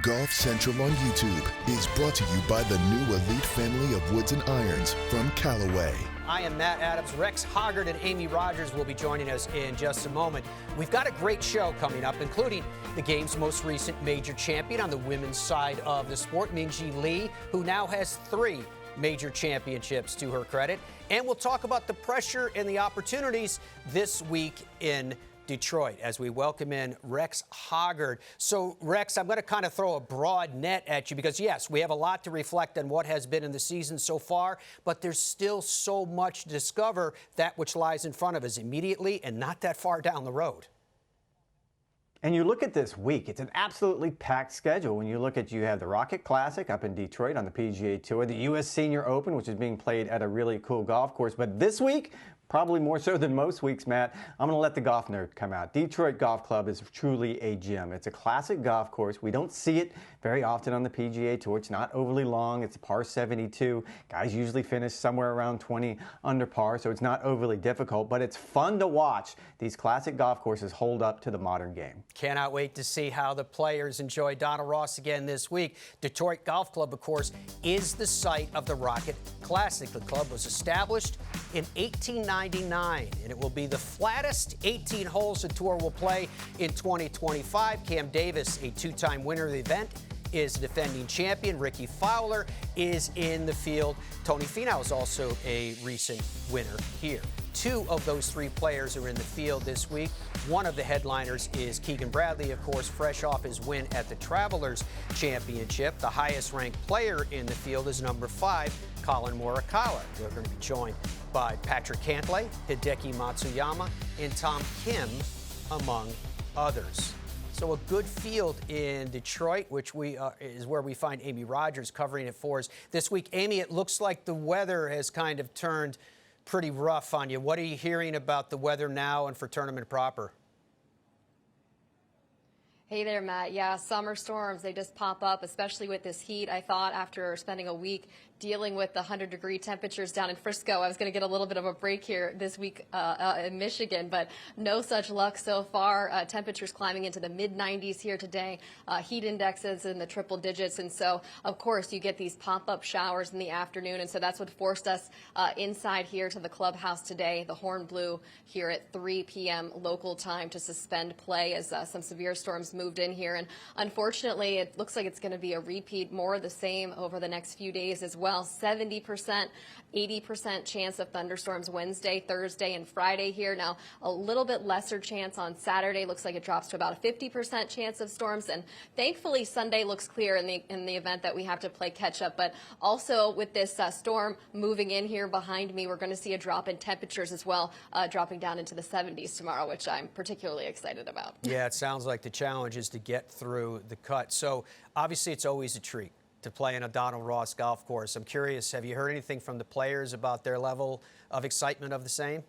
Golf Central on YouTube is brought to you by the new elite family of woods and irons from Callaway. I am Matt Adams. Rex Hoggard and Amy Rogers will be joining us in just a moment. We've got a great show coming up, including the game's most recent major champion on the women's side of the sport, Minjee Lee, who now has 3 major championships to her credit. And we'll talk about the pressure and the opportunities this week in Detroit as we welcome in Rex Hoggard. So, Rex, I'm going to kind of throw a broad net at you because, yes, we have a lot to reflect on what has been in the season so far, but there's still so much to discover, that which lies in front of us immediately and not that far down the road. And you look at this week, it's an absolutely packed schedule. When you look at, you have the Rocket Classic up in Detroit on the PGA Tour, the U.S. Senior Open, which is being played at a really cool golf course. But this week, probably more so than most weeks, Matt, I'm going to let the golf nerd come out. Detroit Golf Club is truly a gem. It's a classic golf course. We don't see it very often on the PGA Tour. It's not overly long. It's a par 72. Guys usually finish somewhere around 20 under par, so it's not overly difficult, but it's fun to watch these classic golf courses hold up to the modern game. Cannot wait to see how the players enjoy Donald Ross again this week. Detroit Golf Club, of course, is the site of the Rocket Classic. The club was established in 1899, and it will be the flattest 18 holes the tour will play in 2025. Cam Davis, a 2-time winner of the event, is defending champion. Ricky Fowler is in the field. Tony Finau is also a recent winner here. 2 of those 3 players are in the field this week. One of the headliners is Keegan Bradley, of course, fresh off his win at the Travelers Championship. The highest-ranked player in the field is number 5, Colin Morikawa. They're going to be joined by Patrick Cantlay, Hideki Matsuyama, and Tom Kim, among others. So a good field in Detroit, which is where we find Amy Rogers covering it for us this week. Amy, it looks like the weather has kind of turned pretty rough on you. What are you hearing about the weather now and for tournament proper? Hey there, Matt. Yeah, summer storms, they just pop up, especially with this heat. I thought after spending a week dealing with the 100-degree temperatures down in Frisco, I was going to get a little bit of a break here this week in Michigan, but no such luck so far. Temperatures climbing into the mid-90s here today. Heat indexes in the triple digits, and so, of course, you get these pop-up showers in the afternoon, and so that's what forced us inside here to the clubhouse today. The horn blew here at 3 p.m. local time to suspend play as some severe storms moved in here, and unfortunately, it looks like it's going to be a repeat, more of the same over the next few days as well. 70%, 80% chance of thunderstorms Wednesday, Thursday, and Friday here. Now, a little bit lesser chance on Saturday. Looks like it drops to about a 50% chance of storms. And thankfully, Sunday looks clear in the event that we have to play catch up. But also with this storm moving in here behind me, we're going to see a drop in temperatures as well, dropping down into the 70s tomorrow, which I'm particularly excited about. Yeah, it sounds like the challenge is to get through the cut. So obviously, it's always a treat to play in a Donald Ross golf course. I'm curious, have you heard anything from the players about their level of excitement of the same?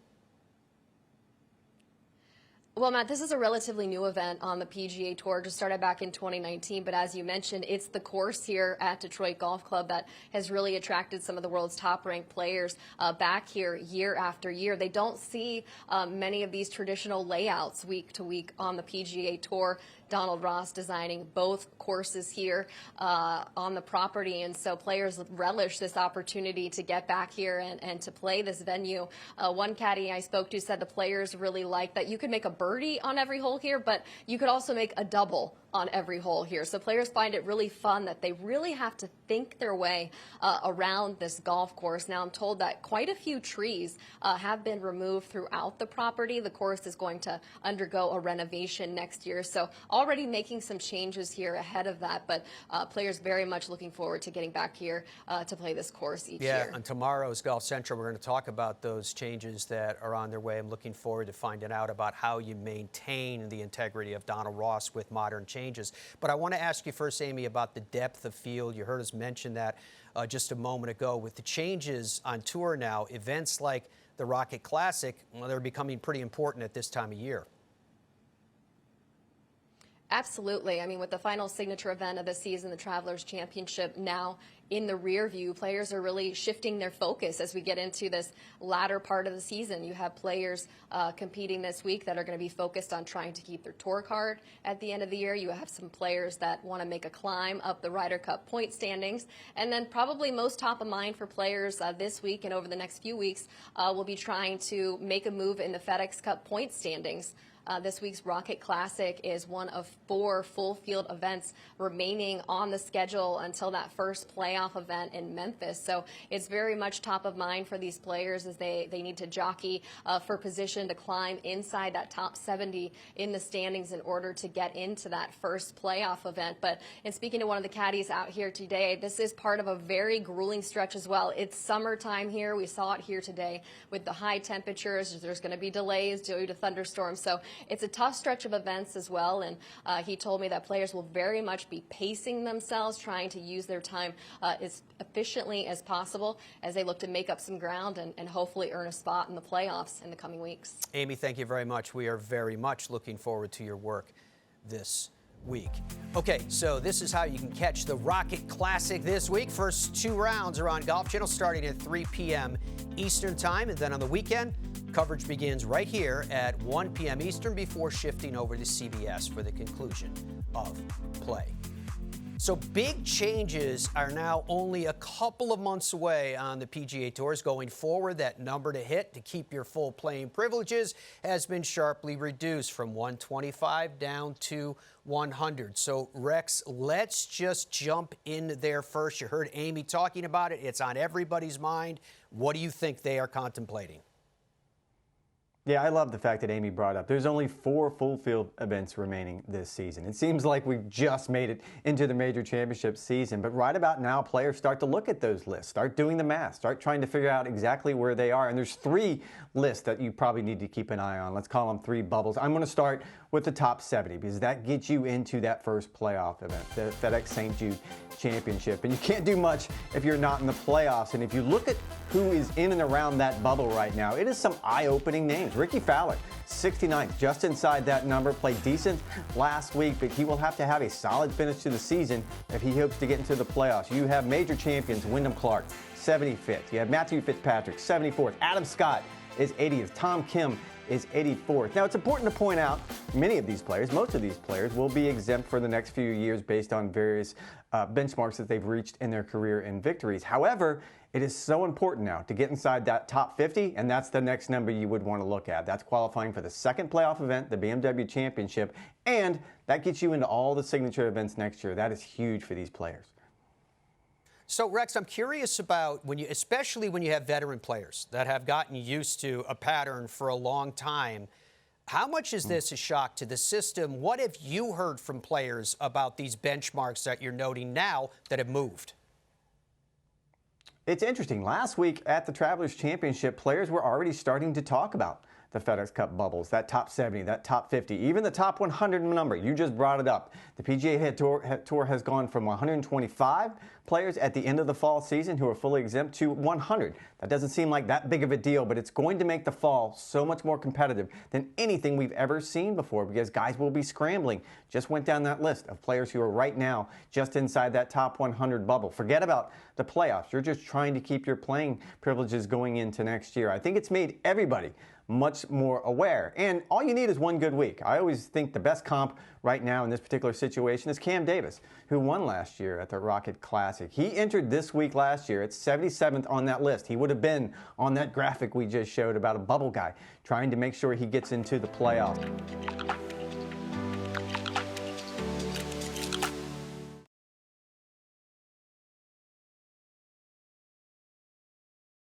Well, Matt, this is a relatively new event on the PGA Tour. Just started back in 2019, but as you mentioned, it's the course here at Detroit Golf Club that has really attracted some of the world's top-ranked players back here year after year. They don't see many of these traditional layouts week to week on the PGA Tour. Donald Ross designing both courses here on the property, and so players relish this opportunity to get back here and to play this venue. One caddy I spoke to said the players really like that you could make a birdie on every hole here, but you could also make a double on every hole here. So players find it really fun that they really have to think their way around this golf course. Now I'm told that quite a few trees have been removed throughout the property. The course is going to undergo a renovation next year. So already making some changes here ahead of that, but players very much looking forward to getting back here to play this course each year. Yeah, on tomorrow's Golf Central, we're going to talk about those changes that are on their way. I'm looking forward to finding out about how you maintain the integrity of Donald Ross with modern changes. But I want to ask you first, Amy, about the depth of field. You heard us mention that just a moment ago. With the changes on tour now, events like the Rocket Classic, well, they're becoming pretty important at this time of year. Absolutely. I mean, with the final signature event of the season, the Travelers Championship, now in the rear view, players are really shifting their focus as we get into this latter part of the season. You have players competing this week that are going to be focused on trying to keep their tour card at the end of the year. You have some players that want to make a climb up the Ryder Cup point standings. And then probably most top of mind for players this week and over the next few weeks will be trying to make a move in the FedEx Cup point standings. This week's Rocket Classic is one of 4 full field events remaining on the schedule until that first playoff event in Memphis. So it's very much top of mind for these players as they need to jockey for position to climb inside that top 70 in the standings in order to get into that first playoff event. But in speaking to one of the caddies out here today, this is part of a very grueling stretch as well. It's summertime here. We saw it here today with the high temperatures. There's going to be delays due to thunderstorms. So it's a tough stretch of events as well, and he told me that players will very much be pacing themselves, trying to use their time as efficiently as possible as they look to make up some ground and hopefully earn a spot in the playoffs in the coming weeks. Amy, thank you very much. We are very much looking forward to your work this week. Okay, so this is how you can catch the Rocket Classic this week. First 2 rounds are on Golf Channel starting at 3 p.m. Eastern Time, and then on the weekend, coverage begins right here at 1 p.m. Eastern before shifting over to CBS for the conclusion of play. So big changes are now only a couple of months away on the PGA Tours. Going forward, that number to hit to keep your full playing privileges has been sharply reduced from 125 down to 100. So, Rex, let's just jump in there first. You heard Amy talking about it. It's on everybody's mind. What do you think they are contemplating? Yeah, I love the fact that Amy brought up there's only 4 full field events remaining this season. It seems like we've just made it into the major championship season, but right about now, players start to look at those lists, start doing the math, start trying to figure out exactly where they are. And there's 3 lists that you probably need to keep an eye on. Let's call them 3 bubbles. I'm going to start with the top 70 because that gets you into that first playoff event, the FedEx St. Jude Championship. And you can't do much if you're not in the playoffs. And if you look at who is in and around that bubble right now, it is some eye-opening names. Ricky Fowler, 69th, just inside that number, played decent last week, but he will have to have a solid finish to the season if he hopes to get into the playoffs. You have major champions, Wyndham Clark, 75th. You have Matthew Fitzpatrick, 74th. Adam Scott is 80th. Tom Kim is 84th. Now, it's important to point out many of these players, most of these players, will be exempt for the next few years based on various benchmarks that they've reached in their career and victories. However, it is so important now to get inside that top 50, and that's the next number you would want to look at. That's qualifying for the second playoff event, the BMW Championship, and that gets you into all the signature events next year. That is huge for these players. So, Rex, I'm curious about especially when you have veteran players that have gotten used to a pattern for a long time. How much is this a shock to the system? What have you heard from players about these benchmarks that you're noting now that have moved? It's interesting. Last week at the Travelers Championship, players were already starting to talk about the FedEx Cup bubbles, that top 70, that top 50, even the top 100 number. You just brought it up. The PGA Tour has gone from 125 players at the end of the fall season who are fully exempt to 100. That doesn't seem like that big of a deal, but it's going to make the fall so much more competitive than anything we've ever seen before because guys will be scrambling. Just went down that list of players who are right now just inside that top 100 bubble. Forget about the playoffs. You're just trying to keep your playing privileges going into next year. I think it's made everybody much more aware. And all you need is one good week. I always think the best comp right now in this particular situation is Cam Davis, who won last year at the Rocket Classic. He entered this week last year at 77th on that list. He would have been on that graphic we just showed about a bubble guy trying to make sure he gets into the playoffs.